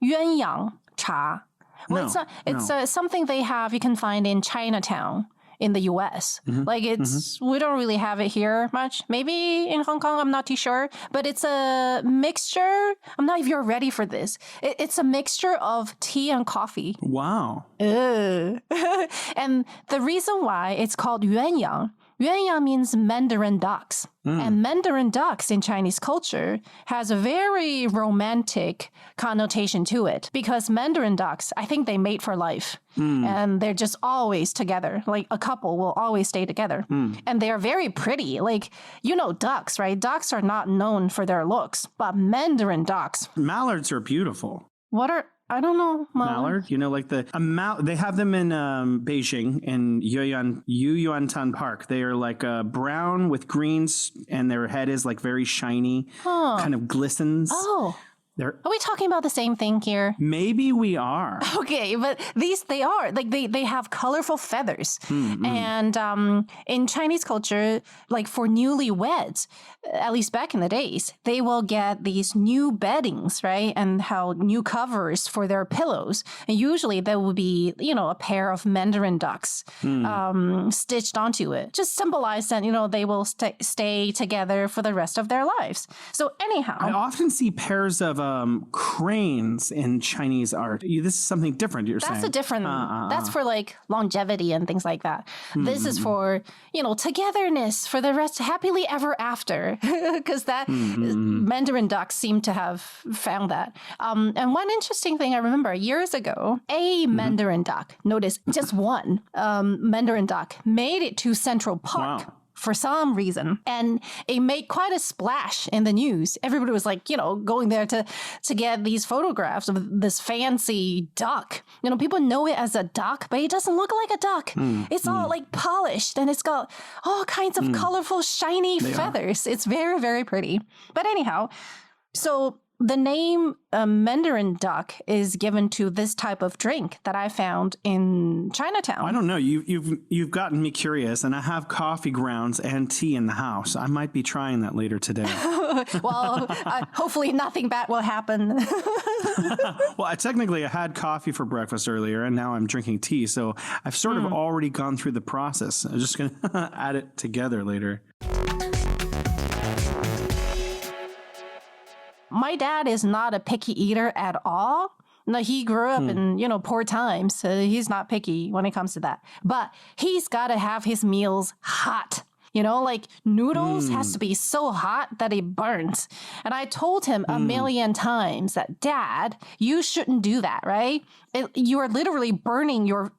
yuan yang cha? Well, it's something they have, you can find in Chinatown in the US. Like we don't really have it here much. Maybe in Hong Kong, I'm not too sure. But it's a mixture. I'm not if you're ready for this. It's a mixture of tea and coffee. Wow. And the reason why it's called yuan yang means Mandarin ducks. And Mandarin ducks in Chinese culture has a very romantic connotation to it because Mandarin ducks, I think they mate for life. And they're just always together. Like a couple will always stay together. And they are very pretty. Like, ducks, right? Ducks are not known for their looks, but Mandarin ducks. Mallards are beautiful. I don't know. Mallard, like they have them in Beijing in Yuyuantan Park. They are like brown with greens, and their head is like very shiny, kind of glistens. Oh. Are we talking about the same thing here? Maybe we are. Okay, but they are. Like they have colorful feathers. And in Chinese culture, like for newlyweds, at least back in the days, they will get these new beddings, right? And new covers for their pillows. And usually there will be, a pair of Mandarin ducks stitched onto it. Just symbolize that, they will stay together for the rest of their lives. So anyhow. I often see pairs of cranes in Chinese art. This is something different, you're saying. That's a different, that's for like longevity and things like that. This is for, togetherness for the rest, happily ever after. Because Mandarin ducks seem to have found that. And one interesting thing I remember years ago, a Mandarin duck, notice just one Mandarin duck made it to Central Park. Wow. For some reason. And it made quite a splash in the news. Everybody was like, going there to get these photographs of this fancy duck. People know it as a duck, but it doesn't look like a duck. It's all like polished and it's got all kinds of colorful, shiny feathers. It's very, very pretty. But anyhow, so the name Mandarin duck is given to this type of drink that I found in Chinatown. I don't know. You've gotten me curious, and I have coffee grounds and tea in the house. I might be trying that later today. Well, hopefully nothing bad will happen. Well, I had coffee for breakfast earlier, and now I'm drinking tea. So I've sort of already gone through the process. I'm just going to add it together later. My dad is not a picky eater at all. No, he grew up in, poor times, so he's not picky when it comes to that. But he's got to have his meals hot. Like noodles has to be so hot that it burns. And I told him a million times that, Dad, you shouldn't do that, right? You are literally burning your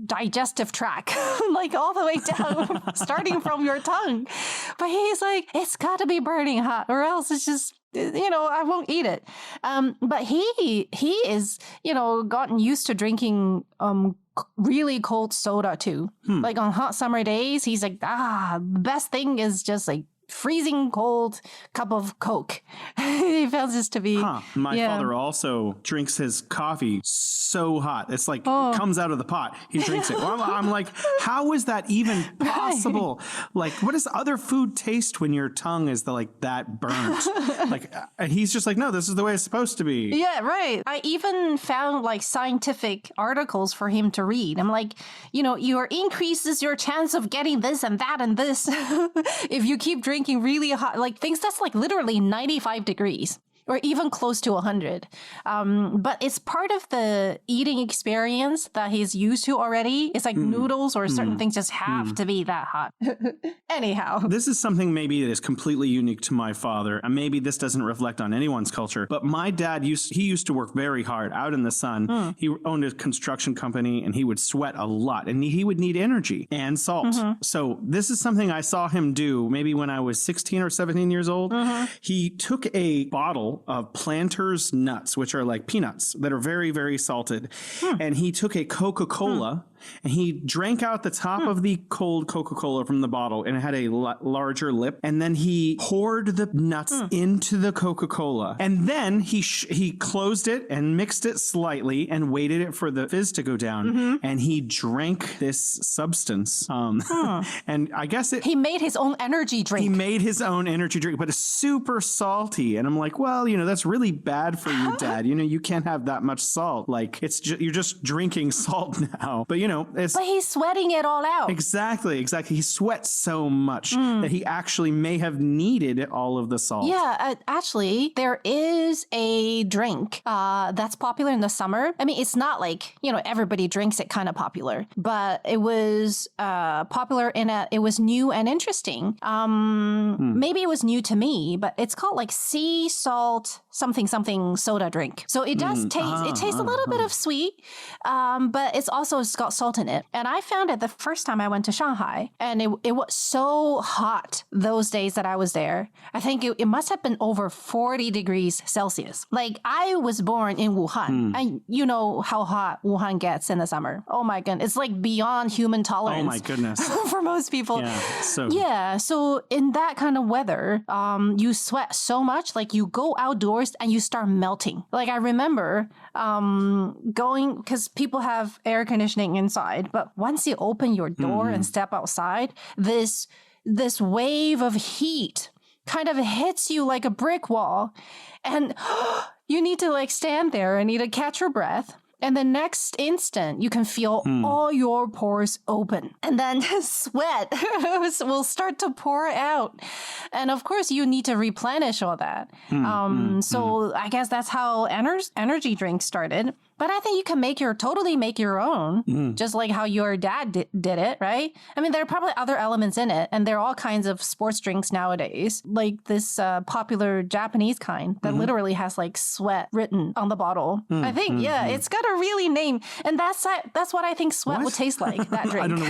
digestive tract, like all the way down, starting from your tongue. But he's like, it's got to be burning hot or else it's just, I won't eat it. But he is, gotten used to drinking really cold soda too. Like on hot summer days, he's like, the best thing is just like freezing cold cup of Coke. He found this to be. My father also drinks his coffee so hot. It's like comes out of the pot. He drinks it. Well, I'm like, how is that even possible? Like, what does other food taste when your tongue is that burnt? And he's just like, no, this is the way it's supposed to be. Yeah, right. I even found like scientific articles for him to read. I'm like, your increases your chance of getting this and that and this if you keep drinking really hot, like things that's like literally 95 degrees. Or even close to 100. But it's part of the eating experience that he's used to already. It's like noodles or certain things just have to be that hot. Anyhow. This is something maybe that is completely unique to my father. And maybe this doesn't reflect on anyone's culture. But my dad used to work very hard out in the sun. He owned a construction company and he would sweat a lot. And he would need energy and salt. So this is something I saw him do maybe when I was 16 or 17 years old. He took a bottle of Planters nuts, which are like peanuts that are very, very salted. And he took a Coca-Cola and he drank out the top of the cold Coca-Cola from the bottle, and it had a larger lip. And then he poured the nuts into the Coca-Cola. And then he closed it and mixed it slightly and waited it for the fizz to go down. And he drank this substance. And I guess he made his own energy drink. He made his own energy drink, but it's super salty. And I'm like, well, that's really bad for you, Dad. You can't have that much salt. Like, you're just drinking salt now. But but he's sweating it all out. Exactly. He sweats so much that he actually may have needed all of the salt. Yeah, actually, there is a drink that's popular in the summer. I mean, it's not like, everybody drinks it kind of popular, but it was popular it was new and interesting. Maybe it was new to me, but it's called like sea salt something soda drink. So it does taste, it tastes a little bit of sweet, but it's got salt in it. And I found it the first time I went to Shanghai, and it was so hot those days that I was there. I think it must have been over 40 degrees Celsius. Like, I was born in Wuhan, and you know how hot Wuhan gets in the summer. Oh my goodness. It's like beyond human tolerance. Oh my goodness. For most people. Yeah. So in that kind of weather, you sweat so much, like you go outdoors and you start melting. Like, I remember going, because people have air conditioning inside, but once you open your door and step outside, this wave of heat kind of hits you like a brick wall, and you need to like stand there and need to catch your breath. And the next instant, you can feel all your pores open. And then sweat will start to pour out. And of course, you need to replenish all that. So I guess that's how energy drinks started. But I think you can totally make your own, just like how your dad did it, right? I mean, there are probably other elements in it, and there are all kinds of sports drinks nowadays, like this popular Japanese kind that literally has like sweat written on the bottle. I think, it's got a really name, and that's what I think sweat would taste like, that drink. I don't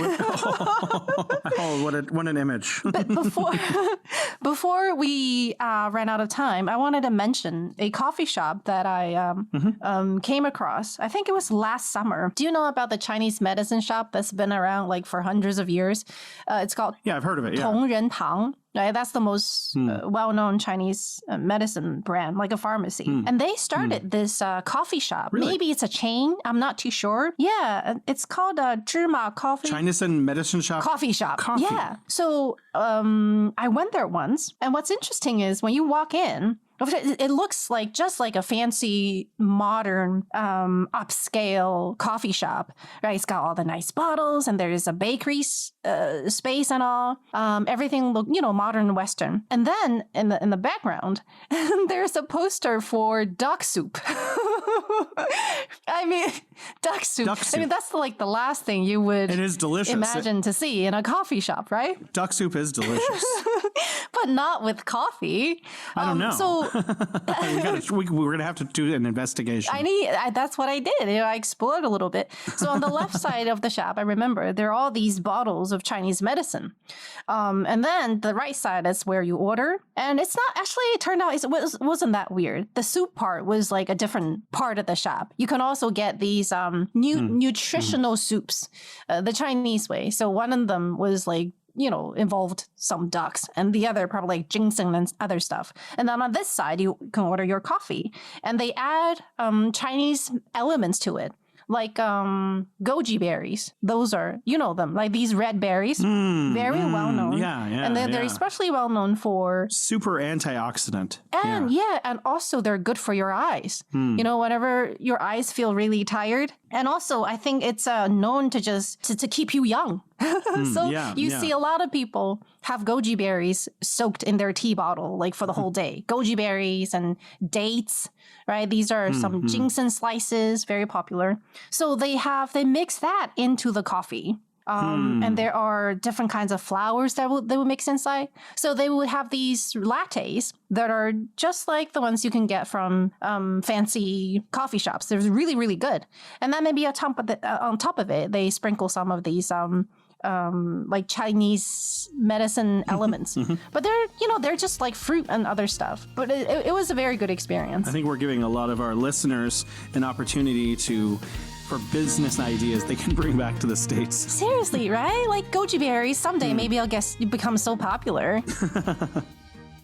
know what an image. But before we ran out of time, I wanted to mention a coffee shop that I came across. I think it was last summer. Do you know about the Chinese medicine shop that's been around like for hundreds of years? It's called I've heard of it. Tongren Right? That's the most well-known Chinese medicine brand, like a pharmacy. And they started this coffee shop. Really? Maybe it's a chain. I'm not too sure. Yeah, it's called Zhima Coffee. Chinese and medicine shop? Coffee shop. Coffee. Yeah. So I went there once. And what's interesting is when you walk in, it looks like just like a fancy, modern, upscale coffee shop, right? It's got all the nice bottles, and there's a bakery space and all. Everything look, modern Western. And then in the background, there's a poster for duck soup. I mean, duck soup. I mean, that's like the last thing you would it is delicious. imagine to see in a coffee shop, right? Duck soup is delicious. But not with coffee. I don't know. So we're going to have to do an investigation. That's what I did. I explored a little bit. So on the left side of the shop, I remember there are all these bottles of Chinese medicine. And then the right side is where you order. And it's not actually, it turned out it wasn't that weird. The soup part was like a different part of the shop. You can also get these nutritional soups the Chinese way. So one of them was like involved some ducks, and the other probably like ginseng and other stuff. And then on this side, you can order your coffee, and they add Chinese elements to it, like goji berries. Those are, them, like these red berries, very well known. Yeah, and they're especially well known for super antioxidant. And and also they're good for your eyes. Whenever your eyes feel really tired. And also, I think it's known to just to keep you young. See a lot of people have goji berries soaked in their tea bottle, like for the whole day. Goji berries and dates, right? These are some ginseng slices, very popular. So they mix that into the coffee. And there are different kinds of flowers that they would mix inside. So they would have these lattes that are just like the ones you can get from fancy coffee shops. They're really, really good. And then maybe on top of it, they sprinkle some of these like Chinese medicine elements. But they're just like fruit and other stuff. But it was a very good experience. I think we're giving a lot of our listeners an opportunity for business ideas they can bring back to the States. Seriously, right? Like goji berries. Someday maybe I'll guess you become so popular.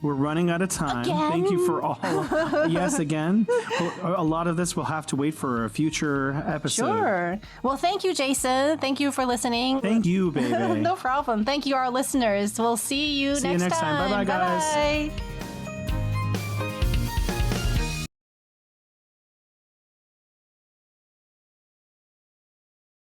We're running out of time. Again? Thank you for all. Yes, again. A lot of this will have to wait for a future episode. Sure. Well, thank you, Jason. Thank you for listening. Thank you, baby. No problem. Thank you, our listeners. We'll see you next time. Bye-bye, guys. Bye.